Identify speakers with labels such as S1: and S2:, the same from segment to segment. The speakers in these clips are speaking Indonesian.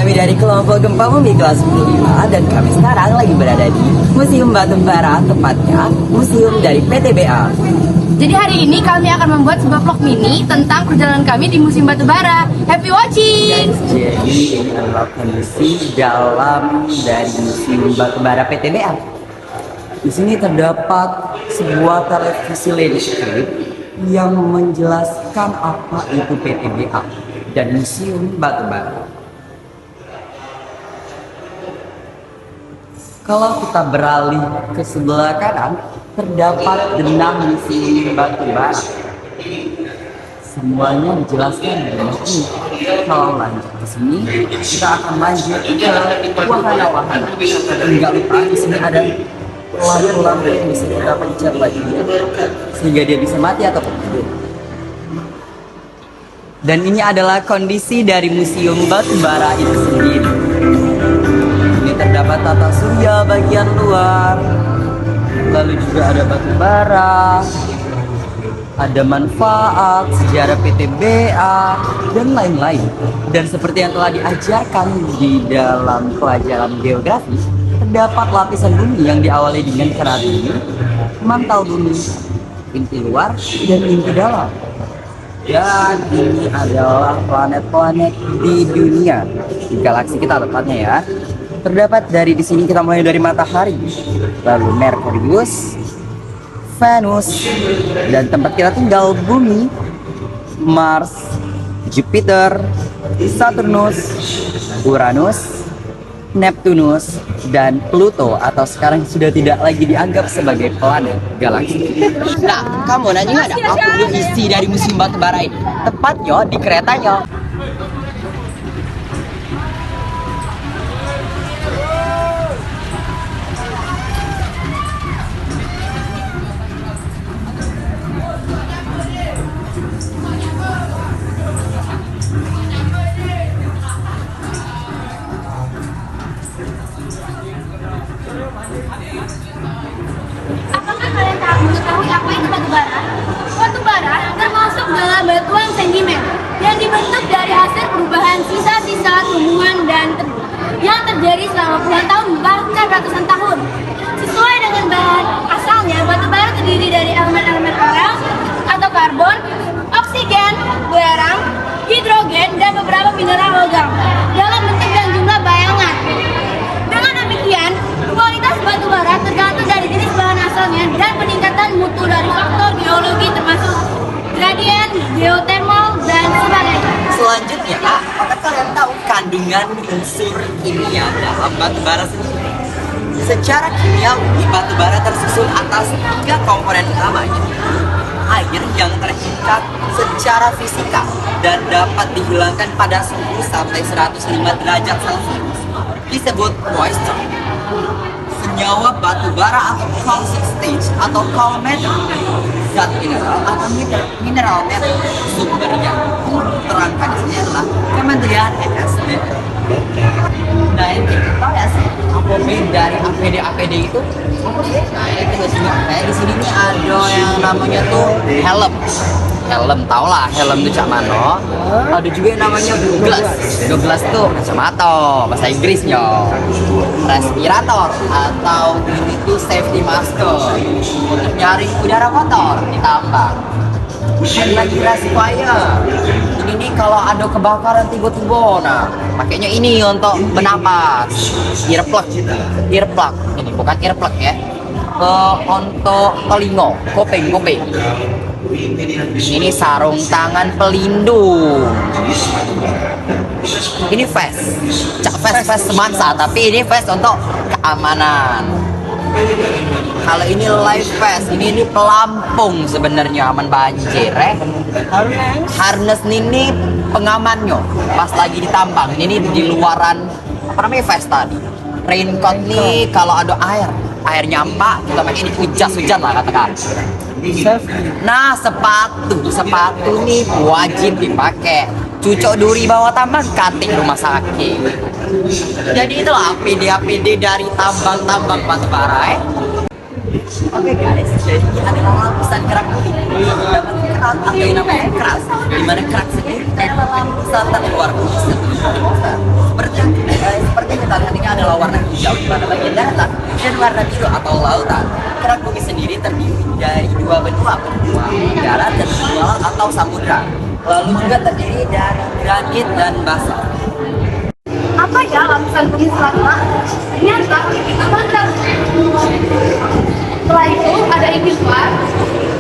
S1: Kami dari kelompok Gempa Bumi kelas 10 dan kami sekarang lagi berada di Museum Batu Bara, tepatnya museum dari PTBA.
S2: Jadi hari ini kami akan membuat sebuah vlog mini tentang perjalanan kami di Museum Batu Bara. Happy watching!
S1: Jadi ini adalah kondisi dalam dari Museum Batu Bara PTBA. Di sini terdapat sebuah televisi landscape yang menjelaskan apa itu PTBA dan Museum Batu Bara. Kalau kita beralih ke sebelah kanan, terdapat denah Museum Batu Bara. Semuanya dijelaskan di denah ini. Kalau lanjut ke sini, kita akan lanjut ke wahana-wahana. Enggak lupa di sini ada lampu yang bisa kita pencet lagi sehingga dia bisa mati ataupun tidur. Dan ini adalah kondisi dari Museum Batu Bara itu sendiri. Terdapat tata surya bagian luar, lalu juga ada batu bara, ada manfaat, sejarah PTBA, dan lain-lain. Dan seperti yang telah diajarkan di dalam pelajaran geografi, terdapat lapisan bumi yang diawali dengan kerat bumi, mantel bumi, inti luar, dan inti dalam. Dan ini adalah planet-planet di dunia, di galaksi kita tepatnya ya. Terdapat dari di sini kita mulai dari matahari, lalu Merkurius, Venus, dan tempat kita tinggal bumi, Mars, Jupiter, Saturnus, Uranus, Neptunus, dan Pluto atau sekarang sudah tidak lagi dianggap sebagai planet galaksi. Nah, kamu nanya nggak ada apa isi dari Museum Batu Bara ini? Tepatnya di keretanya.
S2: Apakah kalian mengetahui apa itu batu bara? Batu bara termasuk dalam batuan sedimen yang dibentuk dari hasil perubahan sisa-sisa tumbuhan dan tebu yang terjadi selama puluhan tahun bahkan ratusan tahun. Sesuai dengan bahan asalnya, batu bara terdiri dari elemen-elemen alam atau karbon, oksigen, garam, hidrogen, dan beberapa mineral logam dalam bentuk dan jumlah bayangan. Dengan demikian, kualitas batu bara tergantung dari jenis bahan asalnya dan peningkatan mutu dari faktor geologi termasuk gradien, geotermal, dan sebagainya.
S1: Selanjutnya, apakah kalian tahu kandungan unsur kimia dalam batu bara sendiri? Secara kimiawi, batu bara tersusun atas 3 komponen utamanya. Air yang terikat secara fisika dan dapat dihilangkan pada suhu sampai 105 derajat Celcius disebut moisture. Senyawa batu bara atau calcic stage atau coal metal, zat mineral atau mineral metal. Sumbernya terangkan di sini adalah Kementerian ESDM. Nah, ini kita tahu ya sih apa dari APD itu? Nah, ini kita juga kayak di sini nih ada yang namanya tuh helm. Helm tau lah, helm itu cak mano. Ada juga yang namanya douglas. Douglas tuh kacamata bahasa Inggrisnya. Respirator atau ini tuh safety masker untuk nyaring udara kotor di tambang. Dan lagi supaya ini nih kalau ada kebakaran tiba-tiba, nah makanya ini untuk bernapas. Earplug, ini bukan earplug ya. Untuk telinga, kopeng. Ini sarung tangan pelindung. Ini vest, vest semansa, tapi ini vest untuk keamanan. Kalau ini life vest, ini pelampung sebenarnya aman banjir. Harness ini pengamannya pas lagi ditambang. Ini di luaran apa namanya vest tadi. Raincoat nih kalau ada air nyampak kita pakai ini hujan lah katakan. Nah, sepatu nih wajib dipakai. Cucok duri bawah tambang, kating rumah sakit. Jadi itulah APD dari tambang batu bara. Oke guys, jadi adalah lapisan kerak bumi. Dapat dikenal atau yang namanya keras. Dimana kerak sendiri adalah lapisan terluar bumi sebelum seperti yang tahu di mana bagian daratan, dan warna biru atau lautan. Kerak bumi sendiri terdiri dari dua benua, benua darat dan benua laut atau samudra. Lalu juga terdiri dari granit dan basalt.
S2: Apa ya lapisan bumi selama? Ternyata mantan. Setelah itu ada inti luar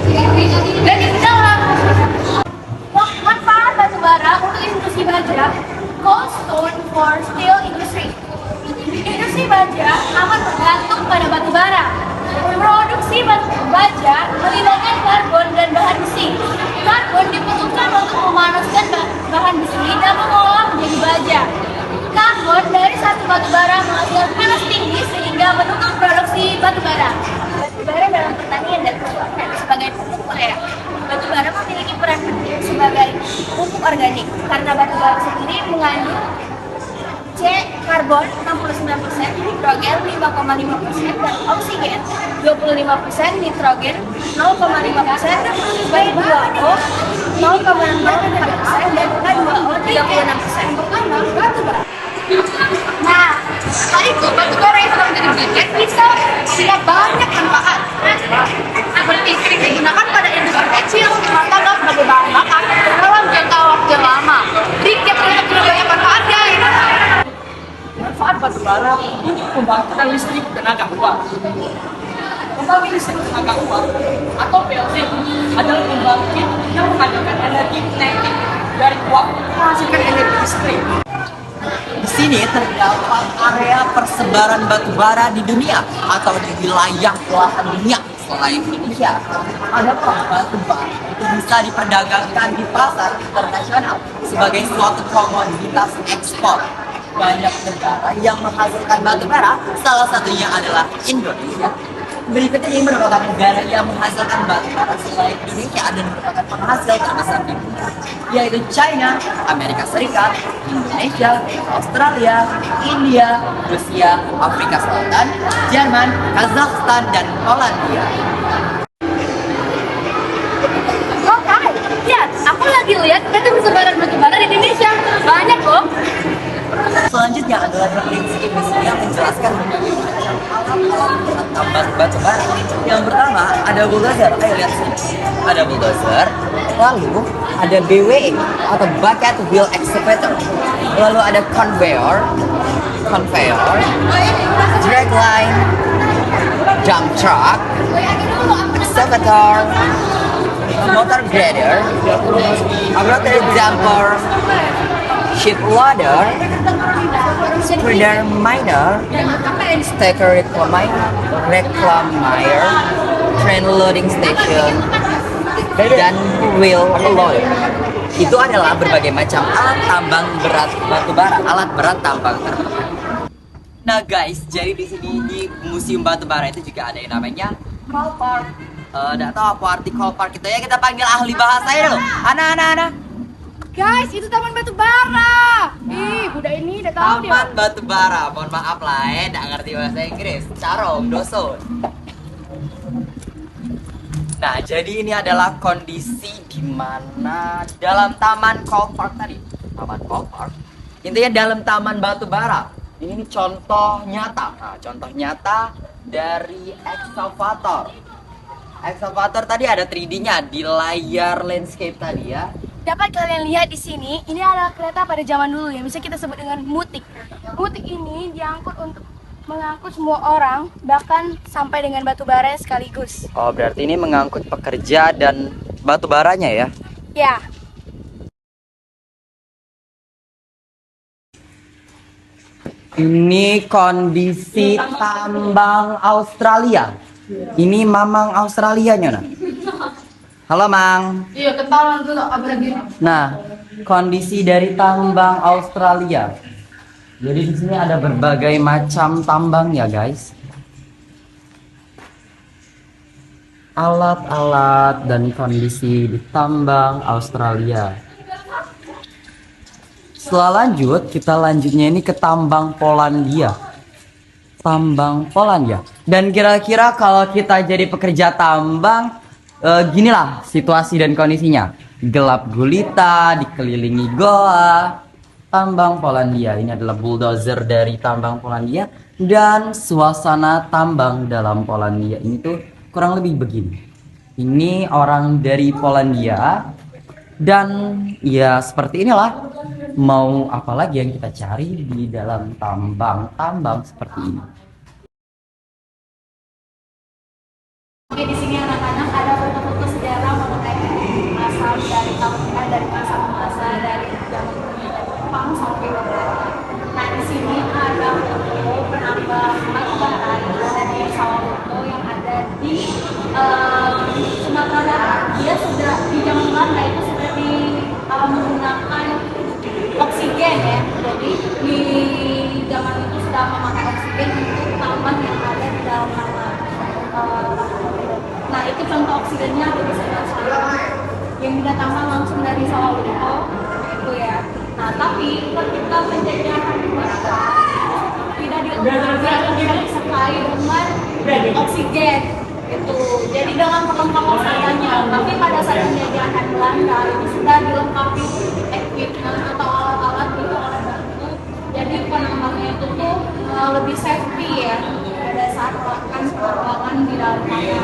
S2: dan inti dalam. Manfaat batu bara untuk industri baja, coal stone for steel industry. Industri baja amat bergantung pada batu bara. Produksi batu baja melibatkan karbon dan bahan besi. Karbon dibutuhkan untuk memanaskan bahan besi dan mengolah menjadi baja. Karbon dari satu batu bara menghasilkan panas tinggi sehingga mendukung produksi batu bara. Batu bara dalam pertanian dan pertanian sebagai pupuk urea. Batu bara memiliki peran penting sebagai pupuk organik karena batu bara sendiri mengandung C karbon 69%, nitrogen 5,5%, dan oksigen 25%, nitrogen 0,5%, B2O 0,04%, dan K2O 36%. Batu bara. Nah, setelah itu batu bara yang telah menjadi briket bisa punya banyak manfaat. Seperti sering digunakan pada industri kecil, rumah tangga sebagai bahan bakar dalam jangka waktu yang lama. Briket ini punya banyak manfaat, guys.
S3: Manfaat batu bara untuk pembangkitan listrik tenaga uap. Pembangkit listrik tenaga uap atau PLT adalah pembangkit yang menghasilkan energi kinetik dari uap menghasilkan energi listrik.
S1: Di sini terdapat area persebaran batu bara di dunia atau di wilayah belahan dunia selain Indonesia. Adapun batu bara itu bisa diperdagangkan di pasar internasional sebagai suatu komoditas ekspor. Banyak negara yang menghasilkan batu bara, salah satunya adalah Indonesia. Berikutnya ini merupakan negara yang menghasilkan batu bara selain Indonesia dan merupakan penghasil terbesar di dunia, yaitu China, Amerika Serikat, Indonesia, Australia, India, Rusia, Afrika Selatan, Jerman, Kazakhstan, dan Polandia.
S2: Oke, lihat, aku lagi lihat data persebaran batu bara di Indonesia. Banyak loh.
S1: Selanjutnya adalah prinsip yang menjelaskan berbagai macam alat-alat tambang batu bara. Yang pertama ada bulldozer, ayo lihat sini. Ada bulldozer, lalu ada BWE atau bucket wheel excavator, lalu ada conveyor, drag line, dump truck, excavator, motor grader, rotary dumper, ship loader, spreader miner, stacker reclamier, train loading station, dan wheel loader. Itu adalah berbagai macam alat tambang berat batu bara, alat berat tambang tertentu. Nah guys, jadi di sini di Museum Batu Bara itu juga ada yang namanya Coal Park. Nggak tahu apa arti Coal Park itu ya, kita panggil ahli bahasanya dulu. Ana.
S2: Guys, itu taman batu bara. Ih, budak ini udah tahu dia.
S1: Taman batu bara, mohon maaf lah ya, nggak ngerti bahasa Inggris. Carong, doso. Nah, jadi ini adalah kondisi di mana dalam taman Coal Park tadi. Taman Coal Park. Intinya dalam taman batu bara. Ini contoh nyata. Nah, contoh nyata dari excavator. Excavator tadi ada 3D-nya di layar landscape tadi ya.
S2: Dapat kalian lihat di sini, ini adalah kereta pada zaman dulu yang bisa kita sebut dengan mutik. Mutik ini diangkut untuk mengangkut semua orang, bahkan sampai dengan batu bara sekaligus.
S1: Oh, berarti ini mengangkut pekerja dan batu baranya ya?
S2: Ya.
S1: Ini kondisi tambang Australia. Ini mamang Australianya, nah. Halo, Mang.
S3: Iya, ketahuan tuh apa lagi?
S1: Nah, kondisi dari tambang Australia. Jadi di sini ada berbagai macam tambang ya, guys. Alat-alat dan kondisi di tambang Australia. Setelah lanjut, kita lanjutnya ini ke tambang Polandia. Tambang Polandia. Dan kira-kira kalau kita jadi pekerja tambang, ginilah situasi dan kondisinya. Gelap gulita, dikelilingi goa.
S4: tambang Polandia. Ini adalah bulldozer dari tambang Polandia, dan suasana tambang dalam Polandia ini tuh kurang lebih begini. Ini orang dari Polandia, dan ya seperti inilah. Mau apa lagi yang kita cari di dalam tambang-tambang seperti ini?
S2: Oke, di sini anak-anak ada foto-foto sejarah mengenai asal dari tahun dari masa-masa dari zaman Jepang sampai Belanda. Nah, di sini ada foto penambang batu bara yang ada di Sawalunto yang ada di Sumatera Barat. Dia sudah di zaman Belanda itu sudah menggunakan oksigen ya. Jadi di zaman itu sudah memakai oksigen untuk tambang yang ada di dalam tanah. Nah, itu contoh oksigennya ada di sebelah sana yang didatangkan langsung dari Sawalunto itu ya. Nah, tapi ketika penjajahan Belanda tidak disertai dengan oksigen itu. Jadi dengan perlengkapan seadanya. Tapi pada saat penjajahan Belanda itu sudah dilengkapi equipment atau alat-alat gitu oleh Belanda. Jadi penambangnya itu tuh lebih safety ya pada saat melakukan penambangan di dalam tanah.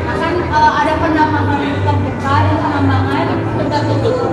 S2: Nah kan ada penambangan terbuka dan penambangan tertutup.